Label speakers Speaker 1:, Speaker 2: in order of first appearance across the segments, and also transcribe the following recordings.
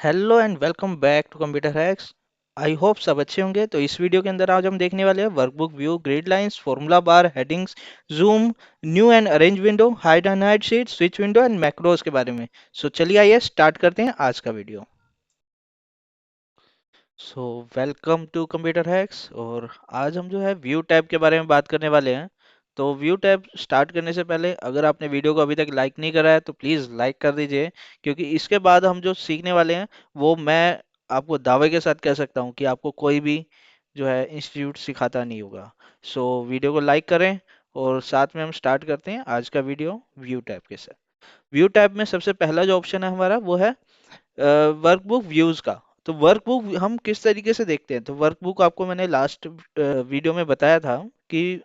Speaker 1: Hello and welcome back to Computer Hacks. I hope सब अच्छे होंगे। तो इस वीडियो के अंदर आज हम देखने वाले हैं workbook view, grid lines, formula bar, headings, zoom, new and arrange window, hide and hide sheet, switch window and macros के बारे में। सो चलिए आइए स्टार्ट करते हैं आज का video. So welcome to Computer Hacks. और आज हम जो है व्यू टैब के बारे में बात करने वाले हैं। तो व्यू टैब स्टार्ट करने से पहले अगर आपने वीडियो को अभी तक लाइक नहीं करा है तो प्लीज़ लाइक कर दीजिए, क्योंकि इसके बाद हम जो सीखने वाले हैं वो मैं आपको दावे के साथ कह सकता हूँ कि आपको कोई भी जो है इंस्टीट्यूट सिखाता नहीं होगा। सो वीडियो को लाइक करें और साथ में हम स्टार्ट करते हैं आज का वीडियो व्यू टैब के साथ। व्यू टैब में सबसे पहला जो ऑप्शन है हमारा वो है वर्कबुक व्यूज का। तो वर्कबुक हम किस तरीके से देखते हैं, तो वर्कबुक आपको मैंने लास्ट वीडियो में बताया था कि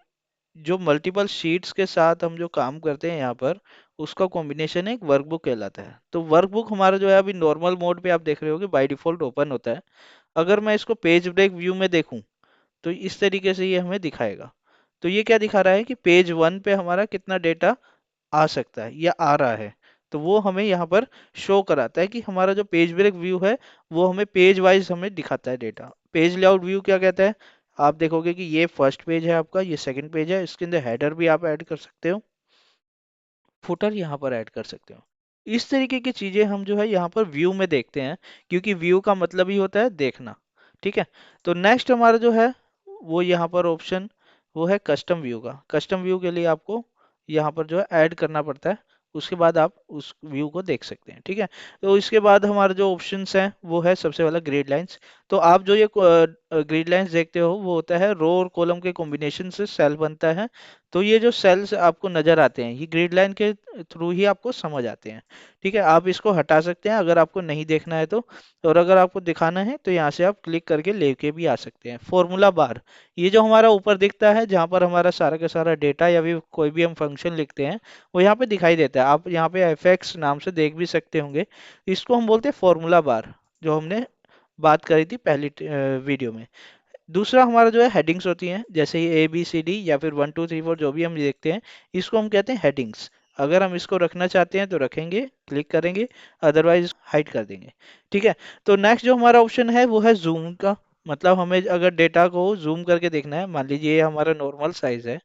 Speaker 1: जो मल्टीपल शीट्स के साथ हम जो काम करते हैं यहाँ पर, उसका कॉम्बिनेशन एक वर्कबुक कहलाता है। तो वर्कबुक हमारा जो है अभी नॉर्मल मोड पे आप देख रहे हो कि बाय डिफॉल्ट ओपन होता है। अगर मैं इसको पेज ब्रेक व्यू में देखूं तो इस तरीके से ये हमें दिखाएगा। तो ये क्या दिखा रहा है कि पेज वन पे हमारा कितना डेटा आ सकता है या आ रहा है। तो वो हमें यहाँ पर शो कराता है कि हमारा जो पेज ब्रेक व्यू है वो हमें पेज वाइज हमें दिखाता है डेटा। पेज लेआउट व्यू क्या कहता है, आप देखोगे कि ये फर्स्ट पेज है आपका, ये सेकंड पेज है, इसके अंदर हेडर भी आप ऐड कर सकते हो, फुटर यहाँ पर ऐड कर सकते हो। इस तरीके की चीजें हम जो है यहाँ पर व्यू में देखते हैं, क्योंकि व्यू का मतलब ही होता है देखना। ठीक है। तो नेक्स्ट हमारा जो है वो यहाँ पर ऑप्शन वो है कस्टम व्यू का। कस्टम व्यू के लिए आपको यहाँ पर जो है ऐड करना पड़ता है, उसके बाद आप उस व्यू को देख सकते हैं। ठीक है। तो इसके बाद हमारे जो ऑप्शंस हैं वो है सबसे पहला ग्रिड लाइंस। तो आप जो ये ग्रिड लाइंस देखते हो वो होता है रो और कॉलम के कॉम्बिनेशन से सेल बनता है। तो ये जो सेल्स आपको नजर आते हैं ये ग्रिड लाइन के थ्रू ही आपको समझ आते हैं। ठीक है। आप इसको हटा सकते हैं अगर आपको नहीं देखना है तो, और अगर आपको दिखाना है तो यहाँ से आप क्लिक करके लेके भी आ सकते हैं। फॉर्मूला बार, ये जो हमारा ऊपर दिखता है जहाँ पर हमारा सारा का सारा डेटा या भी कोई भी हम फंक्शन लिखते हैं वो यहाँ पे दिखाई देता है। आप यहाँ पे एफएक्स नाम से देख भी सकते होंगे। इसको हम बोलते हैं फॉर्मूला बार, जो हमने बात करी थी पहली वीडियो में। दूसरा हमारा जो है हेडिंग्स होती हैं, जैसे ये ABCD या फिर 1 2 3 4 जो भी हम देखते हैं, इसको हम कहते हैं हेडिंग्स। अगर हम इसको रखना चाहते हैं तो रखेंगे, क्लिक करेंगे, अदरवाइज हाइड कर देंगे। ठीक है। तो नेक्स्ट जो हमारा ऑप्शन है वो है जूम का। मतलब हमें अगर डेटा को जूम करके देखना है, मान लीजिए ये हमारा नॉर्मल साइज है।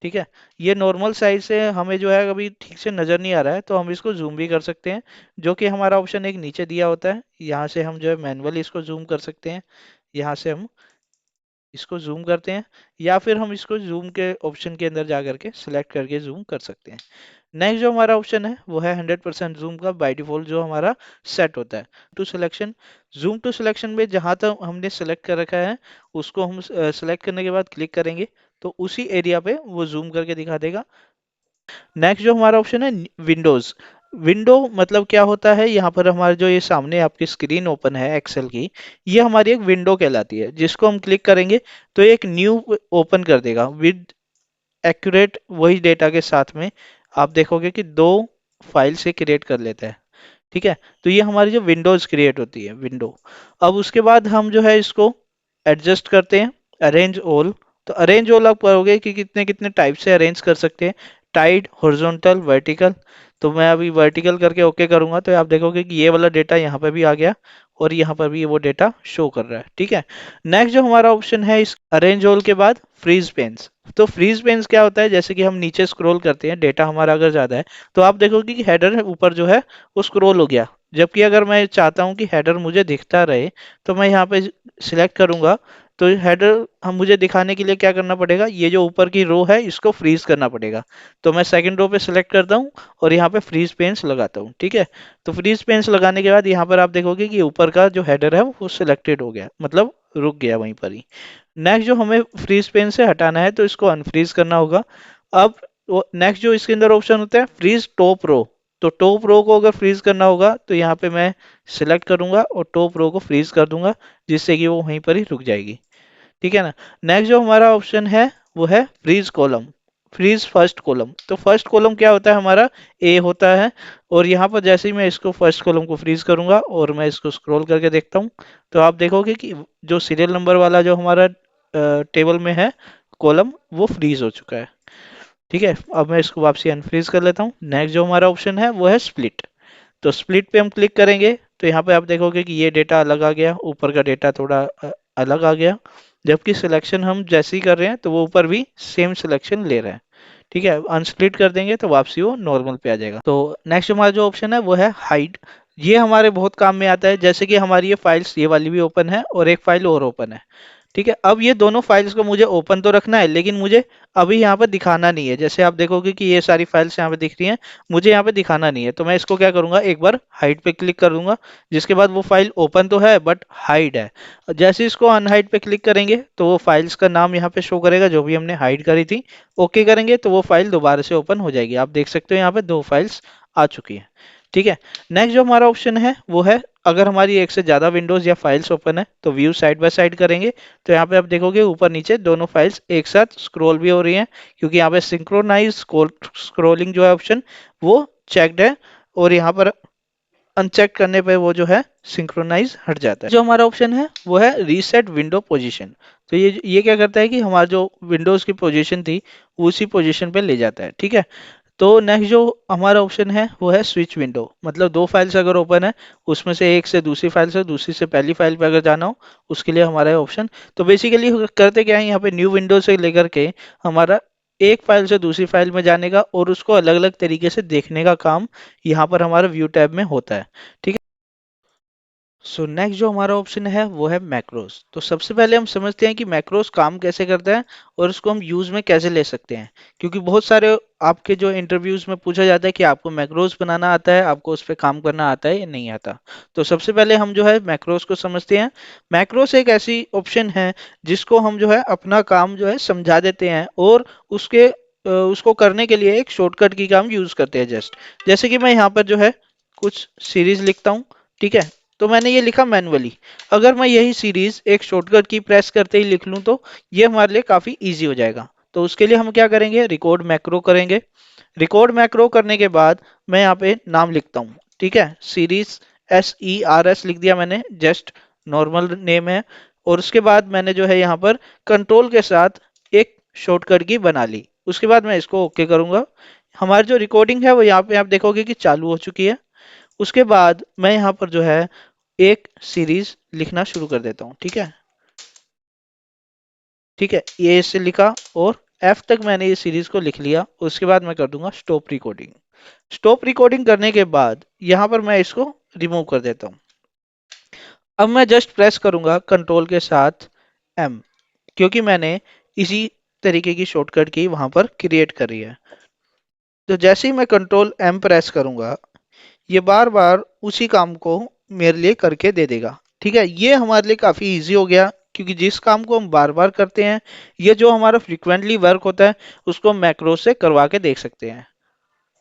Speaker 1: ठीक है। ये नॉर्मल साइज से हमें जो है अभी ठीक से नज़र नहीं आ रहा है तो हम इसको जूम भी कर सकते हैं, जो कि हमारा ऑप्शन एक नीचे दिया होता है। यहाँ से हम जो है मैनुअली इसको जूम कर सकते हैं। यहाँ से हम इसको जूम करते हैं, या फिर हम इसको जूम के ऑप्शन के अंदर जा करके सिलेक्ट करके जूम कर सकते हैं। नेक्स्ट जो हमारा ऑप्शन है वो है 100% जूम का, बाय डिफॉल्ट जो हमारा सेट होता है। To selection, zoom to selection में जहां तक हमने सेलेक्ट कर रखा है उसको हम सेलेक्ट करने के बाद क्लिक करेंगे तो उसी एरिया पे वो जूम करके दिखा देगा। नेक्स्ट जो हमारा ऑप्शन है विंडोज। विंडो मतलब क्या होता है, यहाँ पर हमारे जो ये सामने आपकी स्क्रीन ओपन है एक्सेल की, ये हमारी एक विंडो कहलाती है, जिसको हम क्लिक करेंगे तो एक न्यू ओपन कर देगा विद एक्यूरेट वही डेटा के साथ में। आप देखोगे कि दो फाइल से क्रिएट कर लेता है। ठीक है। तो ये हमारी जो विंडोज क्रिएट होती है विंडो। अब उसके बाद हम जो है इसको एडजस्ट करते हैं, अरेंज ऑल। तो अरेंज ऑल आप करोगे कि कितने कितने टाइप से अरेंज कर सकते हैं, टाइड, हॉरिजॉन्टल, वर्टिकल। तो मैं अभी वर्टिकल करके ओके करूंगा तो आप देखोगे कि ये वाला डेटा यहाँ पे भी आ गया और यहाँ पर भी वो डेटा शो कर रहा है। ठीक है। नेक्स्ट जो हमारा ऑप्शन है इस अरेंज ऑल के बाद फ्रीज पेन्स। तो फ्रीज पेन्स क्या होता है, जैसे कि हम नीचे स्क्रॉल करते हैं, डेटा हमारा अगर ज्यादा है तो आप देखोगे कि हेडर ऊपर जो है वो स्क्रॉल हो गया। जबकि अगर मैं चाहता हूं कि हेडर मुझे दिखता रहे तो मैं यहाँ पे सिलेक्ट करूंगा। तो हेडर हम मुझे दिखाने के लिए क्या करना पड़ेगा, ये जो ऊपर की रो है इसको फ्रीज करना पड़ेगा। तो मैं सेकंड रो पे सिलेक्ट करता हूँ और यहाँ पे फ्रीज पेन्स लगाता हूँ। ठीक है। तो फ्रीज पेन्स लगाने के बाद यहाँ पर आप देखोगे कि ऊपर का जो हेडर है वो सिलेक्टेड हो गया, मतलब रुक गया वहीं पर ही। नेक्स्ट जो हमें फ्रीज पेन से हटाना है तो इसको अनफ्रीज करना होगा। अब नेक्स्ट जो इसके अंदर ऑप्शन होता है फ्रीज टॉप रो। तो टॉप रो को अगर फ्रीज करना होगा तो यहाँ पे मैं सिलेक्ट करूंगा और टॉप रो को फ्रीज कर दूंगा, जिससे कि वो वहीं पर ही रुक जाएगी। ठीक है ना। नेक्स्ट जो हमारा ऑप्शन है वो है freeze column, freeze first column. तो फर्स्ट कॉलम क्या होता है हमारा, ए होता है। और यहाँ पर जैसे ही मैं इसको फर्स्ट कॉलम को फ्रीज करूंगा और मैं इसको स्क्रॉल करके देखता हूँ तो आप देखोगे कि जो सीरियल नंबर वाला जो हमारा टेबल में है कॉलम, वो फ्रीज हो चुका है। ठीक है। अब मैं इसको वापसी अनफ्रीज कर लेता हूँ। नेक्स्ट जो हमारा ऑप्शन है वो है स्प्लिट। तो स्प्लिट पे हम क्लिक करेंगे तो यहाँ पे आप देखोगे कि ये डेटा अलग आ गया, ऊपर का डेटा थोड़ा अलग आ गया, जबकि सिलेक्शन हम जैसे ही कर रहे हैं तो वो ऊपर भी सेम सिलेक्शन ले रहा है। ठीक है, अनस्प्लिट कर देंगे तो वापसी वो नॉर्मल पे आ जाएगा। तो नेक्स्ट हमारा जो ऑप्शन है वो है हाइड। ये हमारे बहुत काम में आता है, जैसे कि हमारी ये फाइल्स, ये वाली भी ओपन है और एक फाइल और ओपन है। ठीक है, अब ये दोनों फाइल्स को मुझे ओपन तो रखना है, लेकिन मुझे अभी यहाँ पर दिखाना नहीं है। जैसे आप देखोगे कि ये सारी फाइल्स यहाँ पे दिख रही हैं, मुझे यहाँ पे दिखाना नहीं है, तो मैं इसको क्या करूंगा, एक बार हाइड पे क्लिक कर दूंगा। जिसके बाद वो फाइल ओपन तो है बट हाइड है। जैसे इसको अनहाइड पे क्लिक करेंगे तो वो फाइल्स का नाम यहाँ पे शो करेगा जो भी हमने हाइड करी थी। ओके करेंगे तो वो फाइल दोबारा से ओपन हो जाएगी। आप देख सकते हो यहाँ पे दो फाइल्स आ चुकी है। ठीक है, नेक्स्ट जो हमारा ऑप्शन है वो है, अगर हमारी एक से ज़्यादा विंडोज़ या फाइल्स ओपन है तो व्यू साइड बाय साइड करेंगे। तो यहाँ पे आप देखोगे ऊपर नीचे दोनों फाइल्स एक साथ स्क्रॉल भी हो रही हैं, क्योंकि यहाँ पे सिंक्रोनाइज स्क्रॉलिंग जो है ऑप्शन वो चेक्ड है, और यहाँ पर अनचेक करने पे वो जो है सिंक्रोनाइज हट जाता है। जो हमारा ऑप्शन है वो है रीसेट विंडो पोजीशन। तो ये क्या करता है कि हमारा जो विंडोज़ की पोजीशन थी उसी पोजीशन पे ले जाता है। ठीक है, तो नेक्स्ट जो हमारा ऑप्शन है वो है स्विच विंडो। मतलब दो फाइल्स अगर ओपन है, उसमें से एक से दूसरी फाइल से, दूसरी से पहली फाइल पे अगर जाना हो, उसके लिए हमारा है ऑप्शन। तो बेसिकली करते क्या है, यहाँ पे न्यू विंडो से लेकर के हमारा एक फाइल से दूसरी फाइल में जाने का और उसको अलग अलग तरीके से देखने का काम यहाँ पर हमारा व्यू टैब में होता है। ठीक है, सो नेक्स्ट जो हमारा ऑप्शन है वो है मैक्रोस। तो सबसे पहले हम समझते हैं कि मैक्रोस काम कैसे करता है और उसको हम यूज में कैसे ले सकते हैं, क्योंकि बहुत सारे आपके जो इंटरव्यूज में पूछा जाता है कि आपको मैक्रोस बनाना आता है, आपको उस पर काम करना आता है या नहीं आता। तो सबसे पहले हम जो है मैक्रोस को समझते हैं। मैक्रोस एक ऐसी ऑप्शन है जिसको हम जो है अपना काम जो है समझा देते हैं, और उसको करने के लिए एक शॉर्टकट की काम यूज करते हैं। जैसे कि मैं यहाँ पर जो है कुछ सीरीज लिखता हूँ। ठीक है, तो मैंने ये लिखा मैनुअली। अगर मैं यही सीरीज एक शॉर्टकट की प्रेस करते ही लिख लूं तो ये हमारे लिए काफी इजी हो जाएगा। तो उसके लिए हम क्या करेंगे, रिकॉर्ड मैक्रो करेंगे। रिकॉर्ड मैक्रो करने के बाद मैं यहाँ पे नाम लिखता हूँ। ठीक है, सीरीज SERS लिख दिया मैंने, जस्ट नॉर्मल नेम है। और उसके बाद मैंने जो है यहाँ पर कंट्रोल के साथ एक शॉर्टकट की बना ली। उसके बाद मैं इसको ओके करूंगा। हमारी जो रिकॉर्डिंग है वो यहाँ पे आप देखोगे कि चालू हो चुकी है। उसके बाद मैं यहाँ पर जो है एक सीरीज लिखना शुरू कर देता हूँ। ठीक है, ठीक है, ये इससे लिखा और F तक मैंने ये सीरीज को लिख लिया। उसके बाद मैं कर दूंगा स्टॉप रिकॉर्डिंग। स्टॉप रिकॉर्डिंग करने के बाद यहाँ पर मैं इसको रिमूव कर देता हूँ। अब मैं जस्ट प्रेस करूंगा कंट्रोल के साथ M, क्योंकि मैंने इसी तरीके की शॉर्टकट की वहां पर क्रिएट करी है। तो जैसे ही मैं कंट्रोल M प्रेस करूंगा, ये बार बार उसी काम को मेरे लिए करके दे देगा। ठीक है, ये हमारे लिए काफ़ी इजी हो गया, क्योंकि जिस काम को हम बार बार करते हैं, ये जो हमारा फ्रिक्वेंटली वर्क होता है, उसको हम मैक्रो से करवा के देख सकते हैं।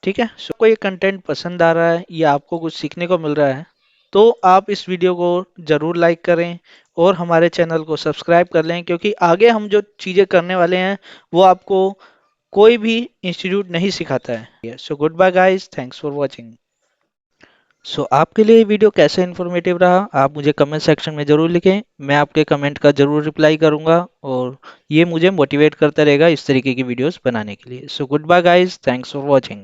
Speaker 1: ठीक है, सो कोई कंटेंट पसंद आ रहा है या आपको कुछ सीखने को मिल रहा है तो आप इस वीडियो को ज़रूर लाइक करें और हमारे चैनल को सब्सक्राइब कर लें, क्योंकि आगे हम जो चीज़ें करने वाले हैं वो आपको कोई भी इंस्टीट्यूट नहीं सिखाता है। So goodbye guys, thanks for watching. So आपके लिए ये वीडियो कैसे इन्फॉर्मेटिव रहा, आप मुझे कमेंट सेक्शन में ज़रूर लिखें। मैं आपके कमेंट का ज़रूर रिप्लाई करूंगा, और ये मुझे मोटिवेट करता रहेगा इस तरीके की वीडियोस बनाने के लिए। So goodbye guys, thanks for watching.